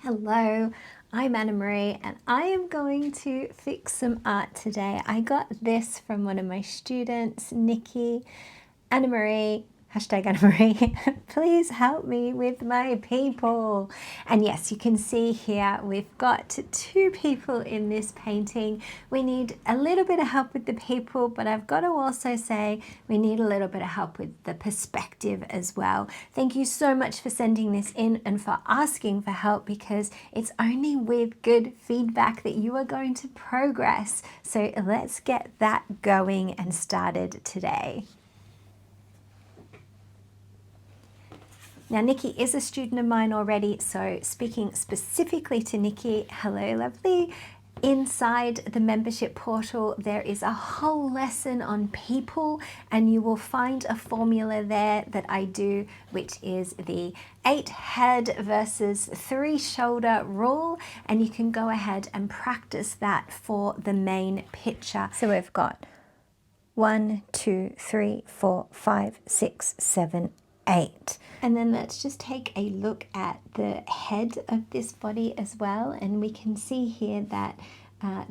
Hello, I'm Anna Marie and I am going to fix some art today. I got this from one of my students, Nikki. Anna Marie, hashtag Anna Marie, please help me with my people. And yes, you can see here we've got two people in this painting. We need a little bit of help with the people, but I've got to also say we need a little bit of help with the perspective as well. Thank you so much for sending this in and for asking for help, because it's only with good feedback that you are going to progress. So let's get that going and started today. Now, Nikki is a student of mine already, so speaking specifically to Nikki, hello, lovely. Inside the membership portal, there is a whole lesson on people, and you will find a formula there that I do, which is the 8 head versus 3 shoulder rule, and you can go ahead and practice that for the main picture. So we've got 1, 2, 3, 4, 5, 6, 7, 8. And then let's just take a look at the head of this body as well, and we can see here that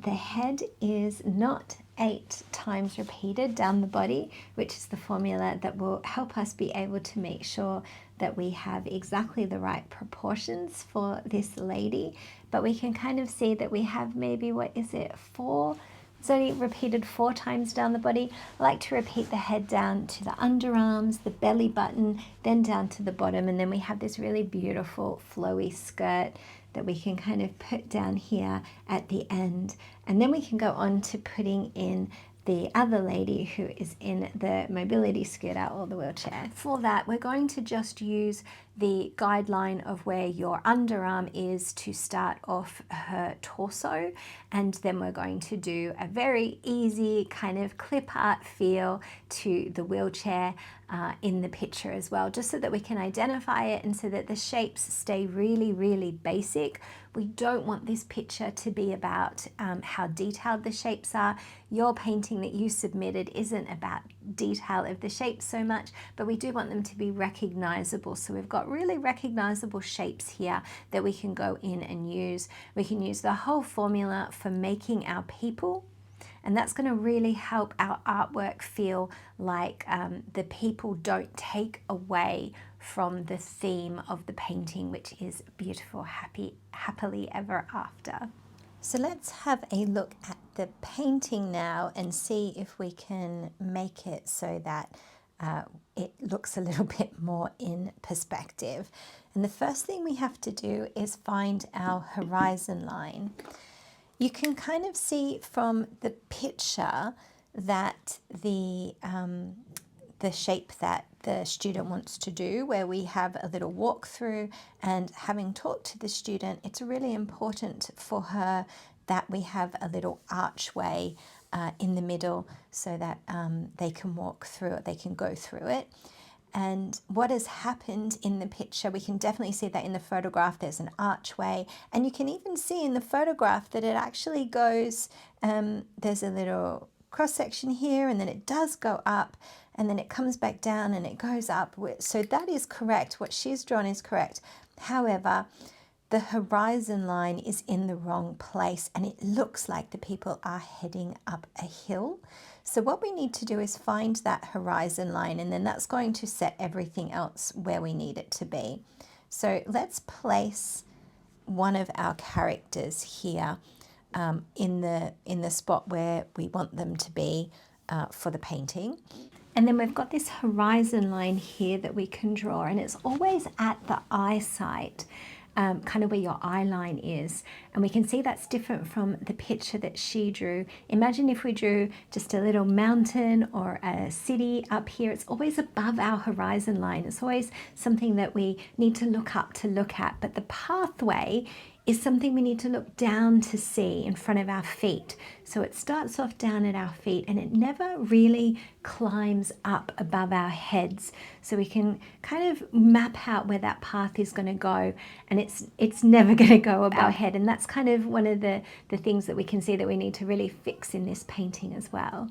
the head is not 8 times repeated down the body, which is the formula that will help us be able to make sure that we have exactly the right proportions for this lady. But we can kind of see that we have maybe, what is it, 4? It's only repeated 4 times down the body. I like to repeat the head down to the underarms, the belly button, then down to the bottom, and then we have this really beautiful flowy skirt that we can kind of put down here at the end. And then we can go on to putting in the other lady who is in the mobility scooter or the wheelchair. For that, we're going to just use the guideline of where your underarm is to start off her torso, and then we're going to do a very easy kind of clip art feel to the wheelchair in the picture as well, just so that we can identify it and so that the shapes stay really, really basic. We don't want this picture to be about how detailed the shapes are. Your painting that you submitted isn't about detail of the shapes so much, but we do want them to be recognizable. So we've got really recognizable shapes here that we can go in and use. We can use the whole formula for making our people, and that's going to really help our artwork feel like the people don't take away from the theme of the painting, which is beautiful, happily ever after. So let's have a look at the painting now and see if we can make it so that it looks a little bit more in perspective. And the first thing we have to do is find our horizon line. You can kind of see from the picture that the shape that the student wants to do, where we have a little walkthrough, and having talked to the student, it's really important for her that we have a little archway in the middle so that they can walk through it, they can go through it. And what has happened in the picture, we can definitely see that in the photograph there's an archway, and you can even see in the photograph that it actually goes, there's a little cross section here, and then it does go up, and then it comes back down and it goes up. So that is correct. What she's drawn is correct. However, the horizon line is in the wrong place, and it looks like the people are heading up a hill. So what we need to do is find that horizon line, and then that's going to set everything else where we need it to be. So let's place one of our characters here in the spot where we want them to be for the painting. And then we've got this horizon line here that we can draw, and it's always at the eyesight, kind of where your eye line is. And we can see that's different from the picture that she drew. Imagine if we drew just a little mountain or a city up here. It's always above our horizon line. It's always something that we need to look up to look at. But the pathway is something we need to look down to see in front of our feet. So it starts off down at our feet, and it never really climbs up above our heads. So we can kind of map out where that path is going to go, and it's never going to go above our head. And that's kind of one of the things that we can see that we need to really fix in this painting as well.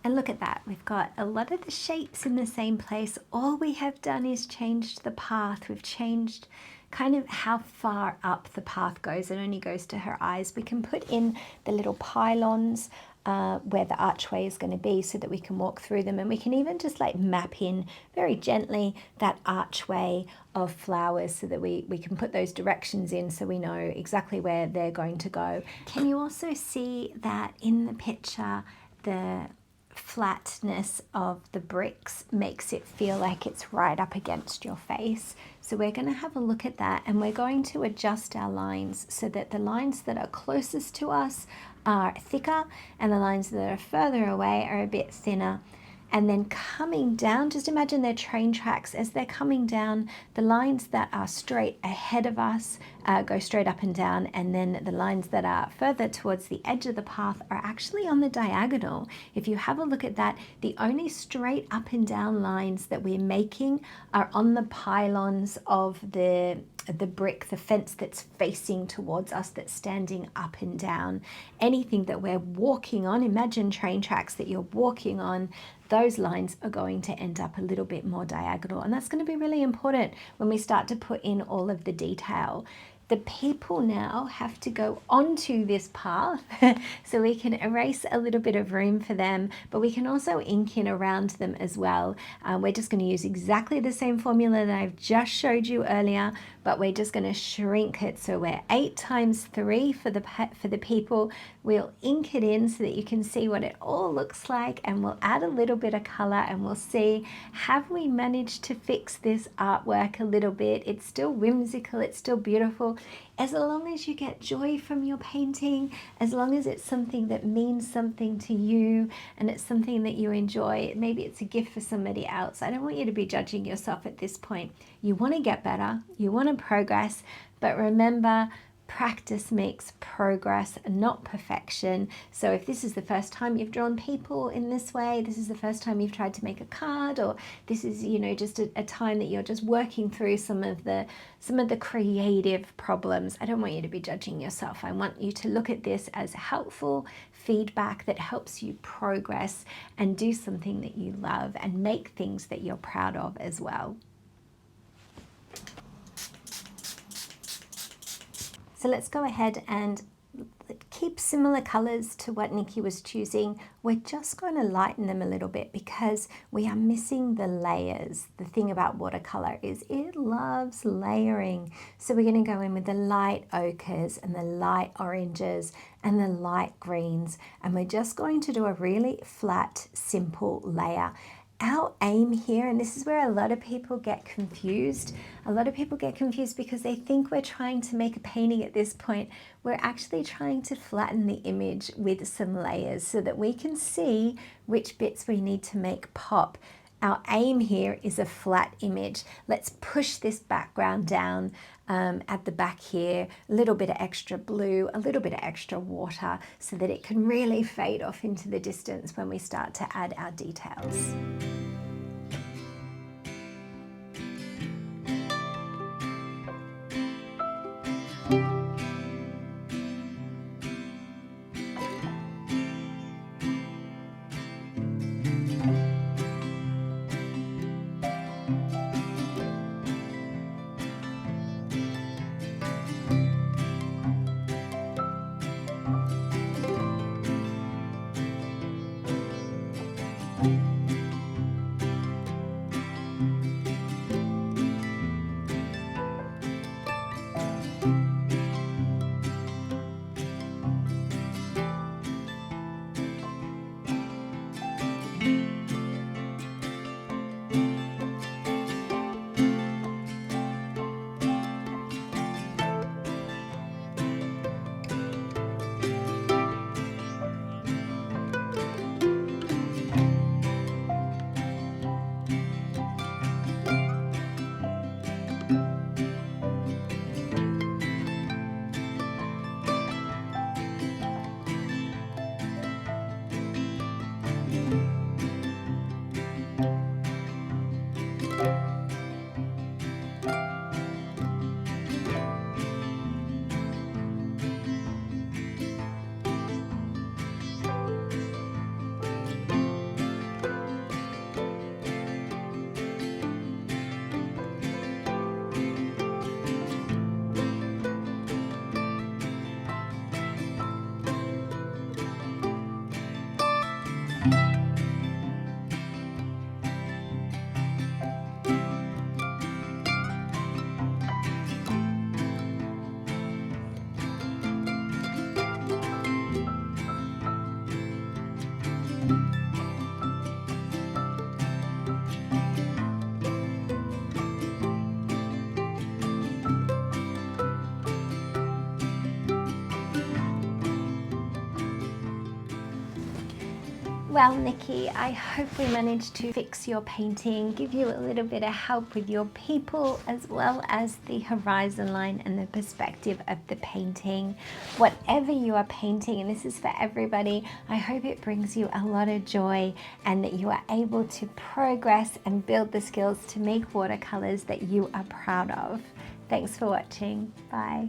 And look at that, we've got a lot of the shapes in the same place. All we have done is changed the path. We've changed kind of how far up the path goes. It only goes to her eyes. We can put in the little pylons where the archway is going to be so that we can walk through them, and we can even just like map in very gently that archway of flowers so that we can put those directions in so we know exactly where they're going to go. Can you also see that in the picture the flatness of the bricks makes it feel like it's right up against your face? So we're going to have a look at that, and we're going to adjust our lines so that the lines that are closest to us are thicker and the lines that are further away are a bit thinner. And then coming down, just imagine they're train tracks. As they're coming down, the lines that are straight ahead of us go straight up and down, and then the lines that are further towards the edge of the path are actually on the diagonal. If you have a look at that, the only straight up and down lines that we're making are on the pylons of the brick, the fence that's facing towards us, that's standing up and down. Anything that we're walking on, imagine train tracks that you're walking on, those lines are going to end up a little bit more diagonal, and that's going to be really important when we start to put in all of the detail. The people now have to go onto this path so we can erase a little bit of room for them, but we can also ink in around them as well. We're just going to use exactly the same formula that I've just showed you earlier, but we're just going to shrink it. So we're 8 times 3 for the people. We'll ink it in so that you can see what it all looks like, and we'll add a little bit of color, and we'll see, have we managed to fix this artwork a little bit? It's still whimsical, it's still beautiful. As long as you get joy from your painting, as long as it's something that means something to you and it's something that you enjoy, maybe it's a gift for somebody else. I don't want you to be judging yourself at this point. You want to get better, you want to progress, but remember, practice makes progress, not perfection. So if this is the first time you've drawn people in this way, this is the first time you've tried to make a card, or this is, you know, just a time that you're just working through some of the creative problems, I don't want you to be judging yourself. I want you to look at this as helpful feedback that helps you progress and do something that you love and make things that you're proud of as well. So let's go ahead and keep similar colors to what Nikki was choosing. We're just going to lighten them a little bit because we are missing the layers. The thing about watercolor is it loves layering. So we're going to go in with the light ochres and the light oranges and the light greens, and we're just going to do a really flat, simple layer. Our aim here, and this is where a lot of people get confused. A lot of people get confused because they think we're trying to make a painting at this point. We're actually trying to flatten the image with some layers so that we can see which bits we need to make pop. Our aim here is a flat image. Let's push this background down at the back here, a little bit of extra blue, a little bit of extra water, so that it can really fade off into the distance when we start to add our details. Well, Nikki, I hope we managed to fix your painting, give you a little bit of help with your people, as well as the horizon line and the perspective of the painting. Whatever you are painting, and this is for everybody, I hope it brings you a lot of joy and that you are able to progress and build the skills to make watercolors that you are proud of. Thanks for watching. Bye.